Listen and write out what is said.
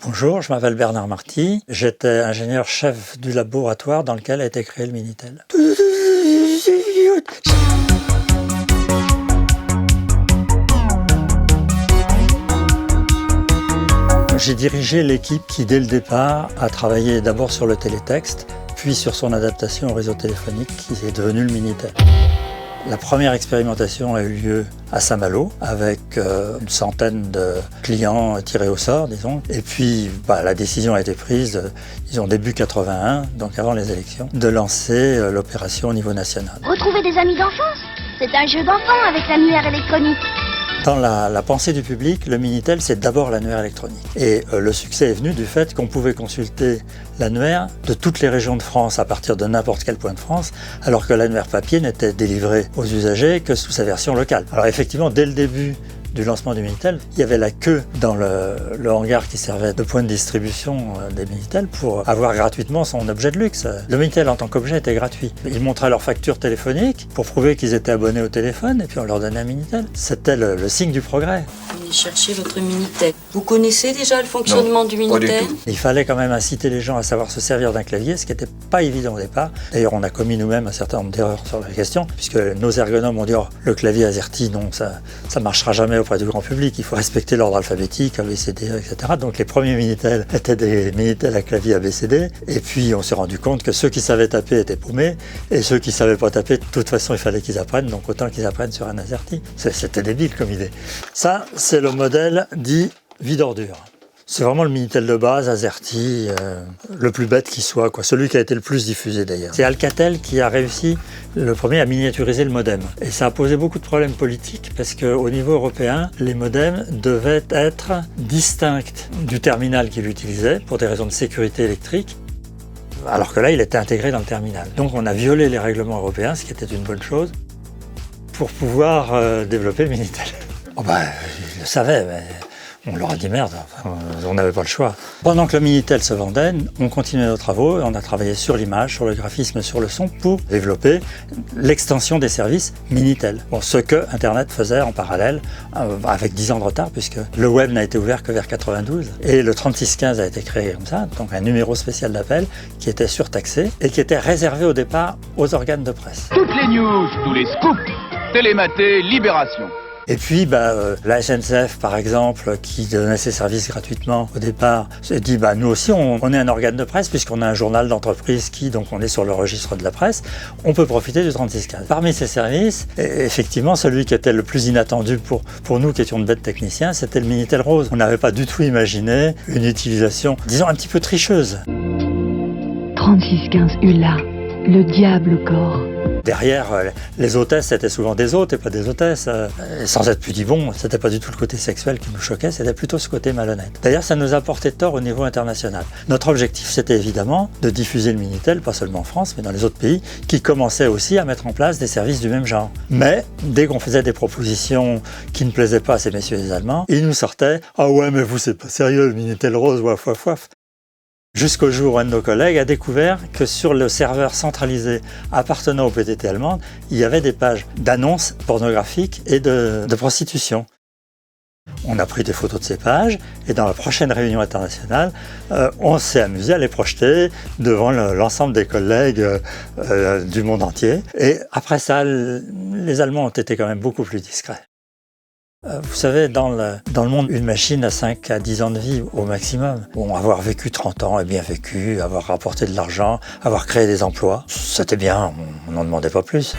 Bonjour, je m'appelle Bernard Marty. J'étais ingénieur chef du laboratoire dans lequel a été créé le Minitel. J'ai dirigé l'équipe qui, dès le départ, a travaillé d'abord sur le télétexte, puis sur son adaptation au réseau téléphonique qui est devenu le Minitel. La première expérimentation a eu lieu à Saint-Malo avec une centaine de clients tirés au sort, disons. Et puis la décision a été prise, disons début 81, donc avant les élections, de lancer l'opération au niveau national. Retrouver des amis d'enfance, c'est un jeu d'enfant avec l'annuaire électronique. Dans la pensée du public, le Minitel, c'est d'abord l'annuaire électronique. Et le succès est venu du fait qu'on pouvait consulter l'annuaire de toutes les régions de France à partir de n'importe quel point de France, alors que l'annuaire papier n'était délivré aux usagers que sous sa version locale. Alors effectivement, dès le début du lancement du Minitel, il y avait la queue dans le hangar qui servait de point de distribution des Minitel pour avoir gratuitement son objet de luxe. Le Minitel en tant qu'objet était gratuit. Ils montraient leur facture téléphonique pour prouver qu'ils étaient abonnés au téléphone et puis on leur donnait un Minitel. C'était le signe du progrès. Venez chercher votre Minitel. Vous connaissez déjà le fonctionnement du Minitel? Il fallait quand même inciter les gens à savoir se servir d'un clavier, ce qui n'était pas évident au départ. D'ailleurs, on a commis nous-mêmes un certain nombre d'erreurs sur la question, puisque nos ergonomes ont dit oh, le clavier AZERTY, non, ça marchera jamais auprès du grand public, il faut respecter l'ordre alphabétique, ABCD, etc. Donc les premiers Minitel étaient des Minitel à clavier ABCD, et puis on s'est rendu compte que ceux qui savaient taper étaient paumés, et ceux qui ne savaient pas taper, de toute façon il fallait qu'ils apprennent, donc autant qu'ils apprennent sur un AZERTY. C'était débile comme idée. Ça, c'est le modèle dit vide ordure. C'est vraiment le Minitel de base, AZERTY, le plus bête qui soit, quoi. Celui qui a été le plus diffusé d'ailleurs. C'est Alcatel qui a réussi le premier à miniaturiser le modem. Et ça a posé beaucoup de problèmes politiques parce qu'au niveau européen, les modems devaient être distincts du terminal qu'il utilisait pour des raisons de sécurité électrique. Alors que là, il était intégré dans le terminal. Donc on a violé les règlements européens, ce qui était une bonne chose, pour pouvoir développer le Minitel. Oh ils le savaient, mais on leur a dit merde, on n'avait pas le choix. Pendant que le Minitel se vendait, on continuait nos travaux et on a travaillé sur l'image, sur le graphisme, sur le son pour développer l'extension des services Minitel. Bon, ce que Internet faisait en parallèle, avec 10 ans de retard, puisque le web n'a été ouvert que vers 92 et le 3615 a été créé comme ça, donc un numéro spécial d'appel qui était surtaxé et qui était réservé au départ aux organes de presse. Toutes les news, tous les scoops, Télématé, Libération. Et puis la SNCF par exemple qui donnait ses services gratuitement au départ s'est dit nous aussi on est un organe de presse puisqu'on a un journal d'entreprise donc on est sur le registre de la presse, on peut profiter du 3615. Parmi ces services, effectivement celui qui était le plus inattendu pour nous qui étions de bêtes techniciens, c'était le Minitel Rose. On n'avait pas du tout imaginé une utilisation, disons un petit peu tricheuse. 3615 ULA, le diable au corps. Derrière, les hôtesses, c'était souvent des hôtes et pas des hôtesses. Sans être pudibond, c'était pas du tout le côté sexuel qui nous choquait, c'était plutôt ce côté malhonnête. D'ailleurs, ça nous a porté tort au niveau international. Notre objectif, c'était évidemment de diffuser le Minitel, pas seulement en France, mais dans les autres pays, qui commençaient aussi à mettre en place des services du même genre. Mais, dès qu'on faisait des propositions qui ne plaisaient pas à ces messieurs les Allemands, ils nous sortaient « Ah ouais, mais vous, c'est pas sérieux, le Minitel Rose, waf, waf, waf ». Jusqu'au jour où un de nos collègues a découvert que sur le serveur centralisé appartenant au PTT allemande, il y avait des pages d'annonces pornographiques et de prostitution. On a pris des photos de ces pages et dans la prochaine réunion internationale, on s'est amusé à les projeter devant l'ensemble des collègues du monde entier. Et après ça, les Allemands ont été quand même beaucoup plus discrets. Vous savez, dans le monde, une machine a 5 à 10 ans de vie au maximum. Bon, avoir vécu 30 ans est bien vécu, avoir rapporté de l'argent, avoir créé des emplois, c'était bien, on n'en demandait pas plus.